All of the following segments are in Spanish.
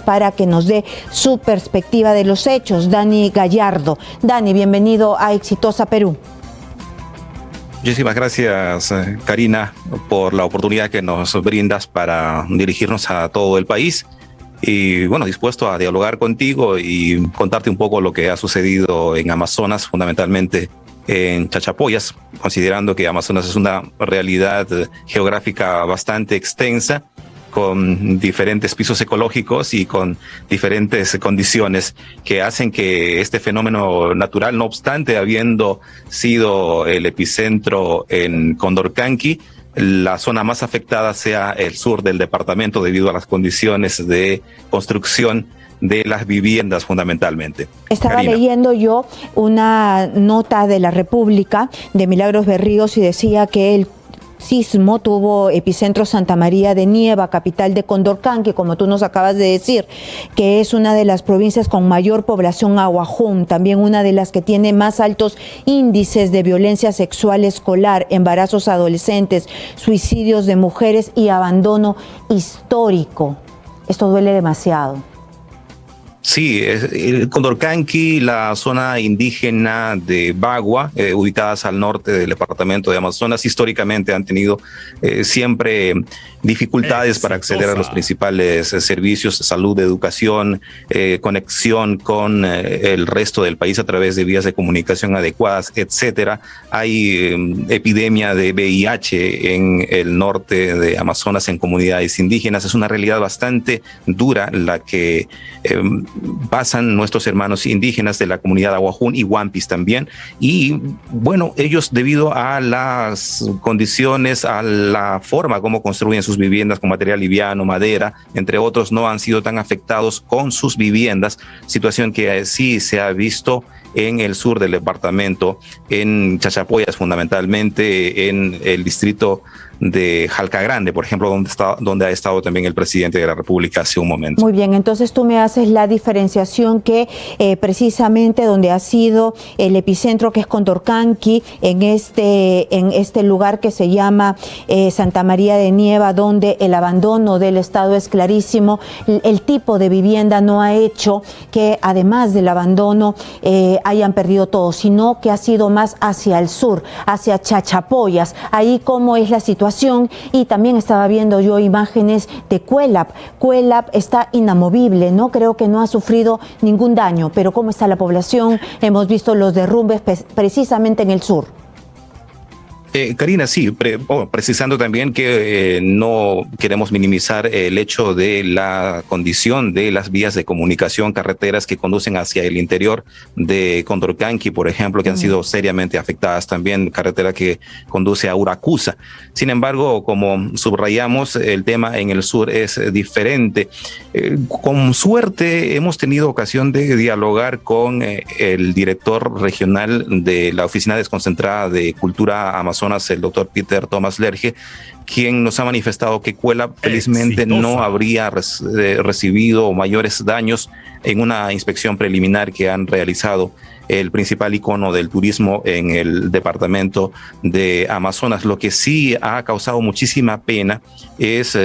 para que nos dé su perspectiva de los hechos. Dani Gallardo. Dani, bienvenido a Exitosa Perú. Muchísimas gracias, Karina, por la oportunidad que nos brindas para dirigirnos a todo el país. Y bueno, dispuesto a dialogar contigo y contarte un poco lo que ha sucedido en Amazonas, fundamentalmente en Chachapoyas, considerando que Amazonas es una realidad geográfica bastante extensa, con diferentes pisos ecológicos y con diferentes condiciones que hacen que este fenómeno natural, no obstante, habiendo sido el epicentro en Condorcanqui, la zona más afectada sea el sur del departamento debido a las condiciones de construcción de las viviendas fundamentalmente. Estaba Karina. leyendo yo una nota de La República de Milagros Berríos y decía que el sismo tuvo epicentro Santa María de Nieva, capital de Condorcanqui, como tú nos acabas de decir, que es una de las provincias con mayor población aguajún, también una de las que tiene más altos índices de violencia sexual escolar, embarazos adolescentes, suicidios de mujeres y abandono histórico. Esto duele demasiado. Sí, Condorcanqui, la zona indígena de Bagua, ubicadas al norte del departamento de Amazonas, históricamente han tenido siempre dificultades para acceder a los principales servicios de salud, de educación, conexión con el resto del país a través de vías de comunicación adecuadas, etcétera. Hay epidemia de VIH en el norte de Amazonas, en comunidades indígenas. Es una realidad bastante dura la que pasan nuestros hermanos indígenas de la comunidad aguajún y Huampis también. Y bueno, ellos, debido a las condiciones, a la forma como construyen sus viviendas con material liviano, madera, entre otros, no han sido tan afectados con sus viviendas, situación que sí se ha visto en el sur del departamento, en Chachapoyas fundamentalmente, en el distrito de Jalca Grande, por ejemplo, donde ha estado también el presidente de la República hace un momento. Muy bien, entonces tú me haces la diferenciación que precisamente donde ha sido el epicentro, que es Condorcanqui, en este lugar que se llama Santa María de Nieva, donde el abandono del Estado es clarísimo, el tipo de vivienda no ha hecho que además del abandono hayan perdido todo, sino que ha sido más hacia el sur, hacia Chachapoyas, ahí cómo es la situación. Y también estaba viendo yo imágenes de Cuelap. Cuelap está inamovible, ¿no? Creo que no ha sufrido ningún daño, pero ¿cómo está la población? Hemos visto los derrumbes precisamente en el sur. Karina, sí, precisando también que no queremos minimizar el hecho de la condición de las vías de comunicación, carreteras que conducen hacia el interior de Condorcanqui, por ejemplo, que han sido seriamente afectadas, también carretera que conduce a Uracusa. Sin embargo, como subrayamos, el tema en el sur es diferente. Con suerte hemos tenido ocasión de dialogar con el director regional de la Oficina Desconcentrada de Cultura Amazonas, el doctor Peter Thomas Lerge, quien nos ha manifestado que Cuelap felizmente no habría recibido mayores daños en una inspección preliminar que han realizado el principal icono del turismo en el departamento de Amazonas. Lo que sí ha causado muchísima pena es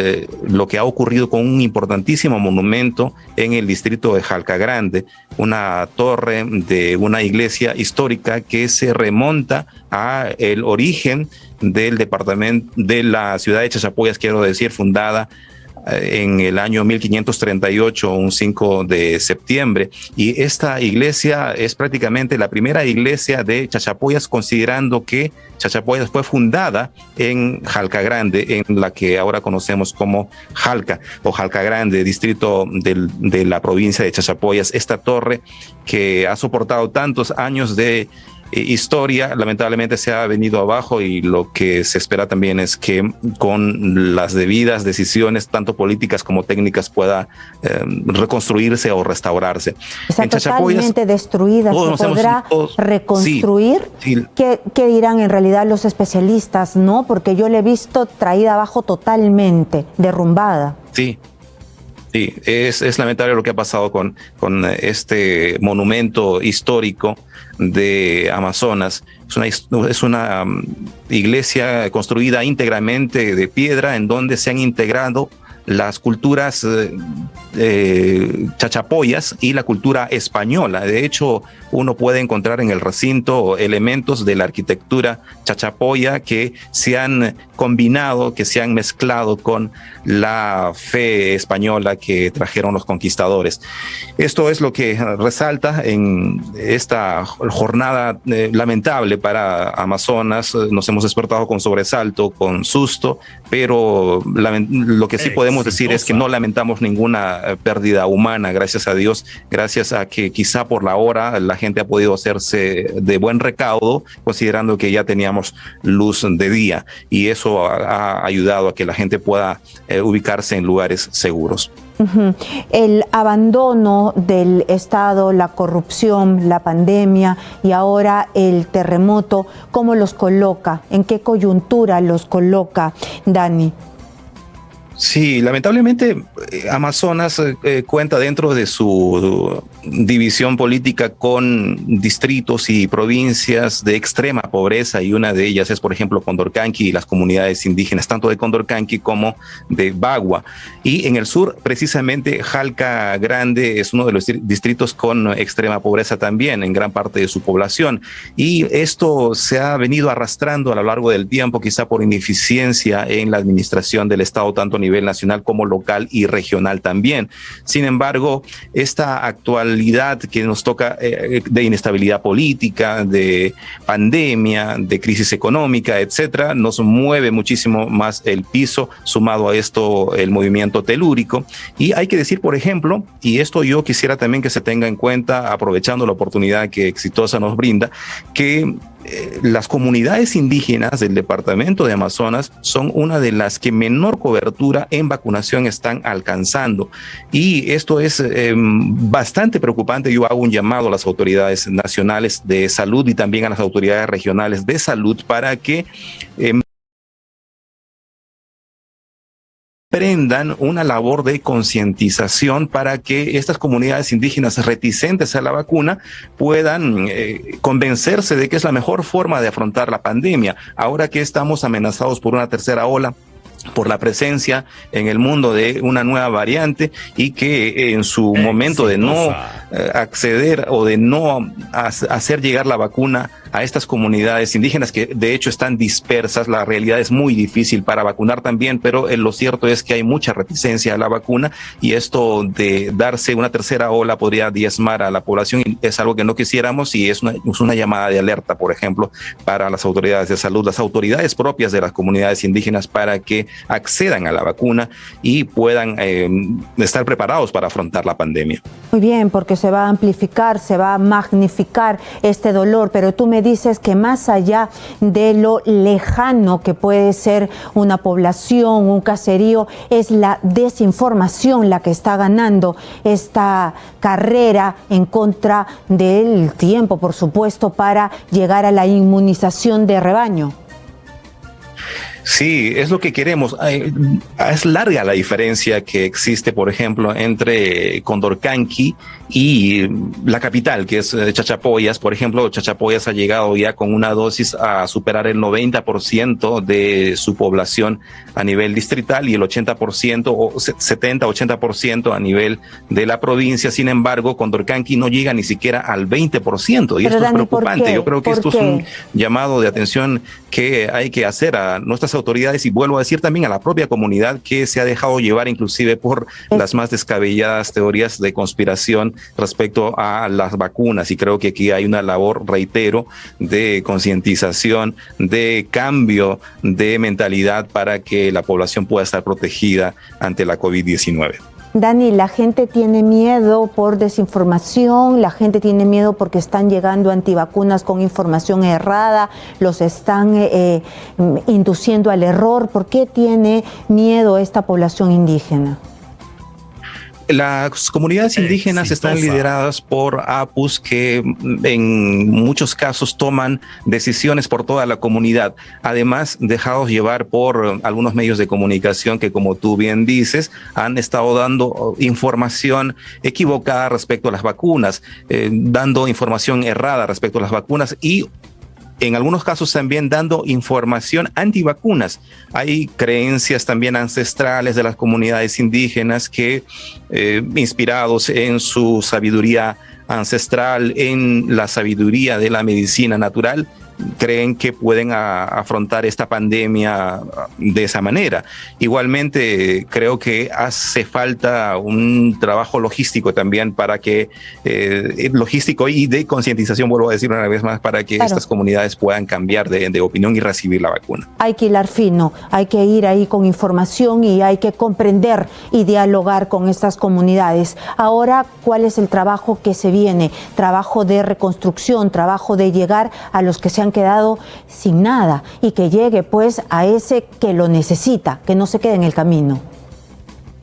lo que ha ocurrido con un importantísimo monumento en el distrito de Jalca Grande, una torre de una iglesia histórica que se remonta a el origen del departamento de la ciudad de Chachapoyas, quiero decir, fundada en el año 1538, un 5 de septiembre. Y esta iglesia es prácticamente la primera iglesia de Chachapoyas, considerando que Chachapoyas fue fundada en Jalca Grande, en la que ahora conocemos como Jalca o Jalca Grande, distrito de la provincia de Chachapoyas. Esta torre que ha soportado tantos años de historia, lamentablemente se ha venido abajo, y lo que se espera también es que con las debidas decisiones, tanto políticas como técnicas, pueda reconstruirse o restaurarse. Está totalmente destruida, ¿se podrá reconstruir? Sí. ¿Qué dirán en realidad los especialistas, no? Porque yo la he visto traída abajo totalmente, derrumbada. Sí. Sí, es lamentable lo que ha pasado con este monumento histórico de Amazonas. Es una iglesia construida íntegramente de piedra, en donde se han integrado las culturas chachapoyas y la cultura española. De hecho, uno puede encontrar en el recinto elementos de la arquitectura chachapoya que se han combinado, que se han mezclado con la fe española que trajeron los conquistadores. Esto es lo que resalta en esta jornada lamentable para Amazonas. Nos hemos despertado con sobresalto, con susto, pero lo que sí podemos decir es que no lamentamos ninguna pérdida humana, gracias a Dios, gracias a que quizá por la hora la gente ha podido hacerse de buen recaudo, considerando que ya teníamos luz de día, y eso ha ayudado a que la gente pueda ubicarse en lugares seguros. El abandono del Estado, la corrupción, la pandemia y ahora el terremoto, ¿cómo los coloca? ¿En qué coyuntura los coloca, Dani? Sí, lamentablemente Amazonas cuenta dentro de su división política con distritos y provincias de extrema pobreza, y una de ellas es, por ejemplo, Condorcanqui y las comunidades indígenas, tanto de Condorcanqui como de Bagua. Y en el sur, precisamente, Jalca Grande es uno de los distritos con extrema pobreza también en gran parte de su población. Y esto se ha venido arrastrando a lo largo del tiempo, quizá por ineficiencia en la administración del Estado, tanto a nivel nacional como local y regional también. Sin embargo, esta actualidad que nos toca de inestabilidad política, de pandemia, de crisis económica, etcétera, nos mueve muchísimo más el piso, sumado a esto el movimiento telúrico. Y hay que decir, por ejemplo, y esto yo quisiera también que se tenga en cuenta, aprovechando la oportunidad que Exitosa nos brinda, que las comunidades indígenas del departamento de Amazonas son una de las que menor cobertura en vacunación están alcanzando, y esto es bastante preocupante. Yo hago un llamado a las autoridades nacionales de salud y también a las autoridades regionales de salud para que prendan una labor de concientización para que estas comunidades indígenas reticentes a la vacuna puedan convencerse de que es la mejor forma de afrontar la pandemia. Ahora que estamos amenazados por una tercera ola, por la presencia en el mundo de una nueva variante, y que en su momento de no acceder o de no hacer llegar la vacuna a estas comunidades indígenas, que de hecho están dispersas, la realidad es muy difícil para vacunar también, pero lo cierto es que hay mucha reticencia a la vacuna, y esto de darse una tercera ola podría diezmar a la población, y es algo que no quisiéramos, y es una llamada de alerta, por ejemplo, para las autoridades de salud, las autoridades propias de las comunidades indígenas, para que accedan a la vacuna y puedan estar preparados para afrontar la pandemia. Muy bien, porque se va a amplificar, se va a magnificar este dolor, pero tú me dices que más allá de lo lejano que puede ser una población, un caserío, es la desinformación la que está ganando esta carrera en contra del tiempo, por supuesto, para llegar a la inmunización de rebaño. Sí, es lo que queremos. Es larga la diferencia que existe, por ejemplo, entre Condorcanqui y la capital, que es Chachapoyas. Por ejemplo, Chachapoyas ha llegado ya con una dosis a superar el 90% de su población a nivel distrital, y el 80% o 70-80% a nivel de la provincia. Sin embargo, Condorcanqui no llega ni siquiera al 20%, y esto es preocupante. Yo creo que esto es un llamado de atención que hay que hacer a nuestras autoridades, y vuelvo a decir también a la propia comunidad, que se ha dejado llevar inclusive por las más descabelladas teorías de conspiración respecto a las vacunas. Y creo que aquí hay una labor, reitero, de concientización, de cambio de mentalidad para que la población pueda estar protegida ante la COVID-19. Dani, la gente tiene miedo por desinformación, la gente tiene miedo porque están llegando antivacunas con información errada, los están induciendo al error. ¿Por qué tiene miedo esta población indígena? Las comunidades indígenas están lideradas por APUs, que en muchos casos toman decisiones por toda la comunidad, además dejados llevar por algunos medios de comunicación que, como tú bien dices, han estado dando información equivocada respecto a las vacunas, dando información errada respecto a las vacunas, y en algunos casos también dando información antivacunas. Hay creencias también ancestrales de las comunidades indígenas que, inspirados en su sabiduría ancestral, en la sabiduría de la medicina natural, creen que pueden afrontar esta pandemia de esa manera. Igualmente, creo que hace falta un trabajo logístico también para que, logístico y de concientización, vuelvo a decir una vez más, para que estas comunidades puedan cambiar de opinión y recibir la vacuna. Hay que hilar fino, hay que ir ahí con información y hay que comprender y dialogar con estas comunidades. Ahora, ¿cuál es el trabajo que se viene? Trabajo de reconstrucción, trabajo de llegar a los que se han quedado sin nada y que llegue pues a ese que lo necesita, que no se quede en el camino.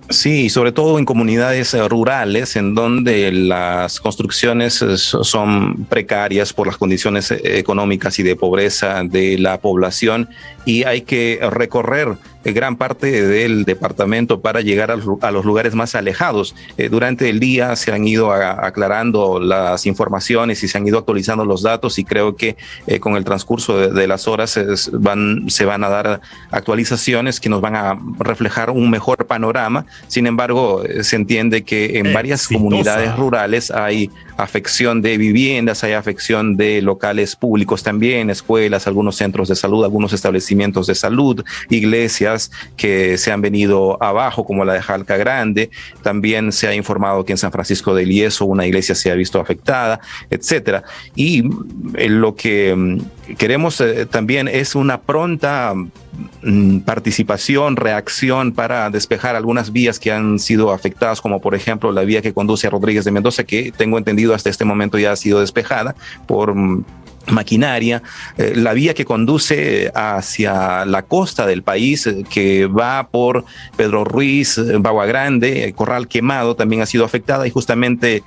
Sí, sobre todo en comunidades rurales en donde las construcciones son precarias por las condiciones económicas y de pobreza de la población, y hay que recorrer gran parte del departamento para llegar a los lugares más alejados. Durante el día se han ido aclarando las informaciones y se han ido actualizando los datos, y creo que con el transcurso de las horas se van a dar actualizaciones que nos van a reflejar un mejor panorama. Sin embargo, se entiende que en varias comunidades rurales hay afección de viviendas, hay afección de locales públicos también, escuelas, algunos centros de salud, algunos establecimientos de salud, iglesias que se han venido abajo, como la de Jalca Grande. También se ha informado que en San Francisco del Yeso una iglesia se ha visto afectada, etcétera. Y lo que queremos también es una pronta participación, reacción para despejar algunas vías que han sido afectadas, como por ejemplo la vía que conduce a Rodríguez de Mendoza, que tengo entendido hasta este momento ya ha sido despejada por maquinaria, la vía que conduce hacia la costa del país, que va por Pedro Ruiz, Bagua Grande, Corral Quemado, también ha sido afectada, y justamente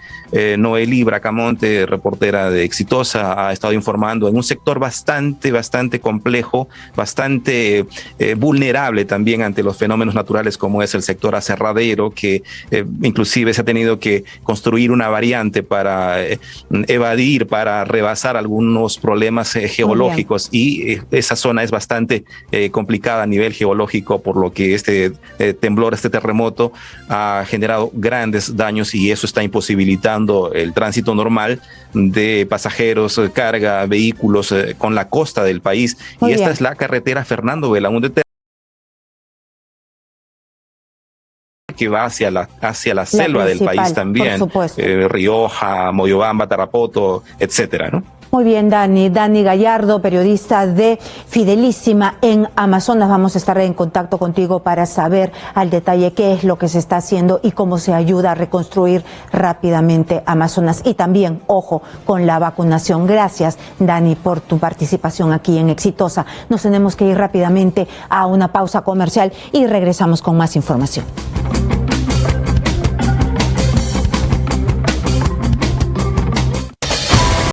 Noelí Bracamonte, reportera de Exitosa, ha estado informando en un sector bastante complejo, bastante vulnerable también ante los fenómenos naturales, como es el sector aserradero, que inclusive se ha tenido que construir una variante para evadir, para rebasar algunos problemas geológicos, y esa zona es bastante complicada a nivel geológico, por lo que este temblor, este terremoto ha generado grandes daños, y eso está imposibilitando el tránsito normal de pasajeros, carga, vehículos con la costa del país. Y esta es la carretera Fernando Belaúnde, que va hacia la selva del país también, Rioja, Moyobamba, Tarapoto, etcétera, ¿no? Muy bien, Dani Gallardo, periodista de Fidelísima en Amazonas. Vamos a estar en contacto contigo para saber al detalle qué es lo que se está haciendo y cómo se ayuda a reconstruir rápidamente Amazonas. Y también, ojo, con la vacunación. Gracias, Dani, por tu participación aquí en Exitosa. Nos tenemos que ir rápidamente a una pausa comercial y regresamos con más información.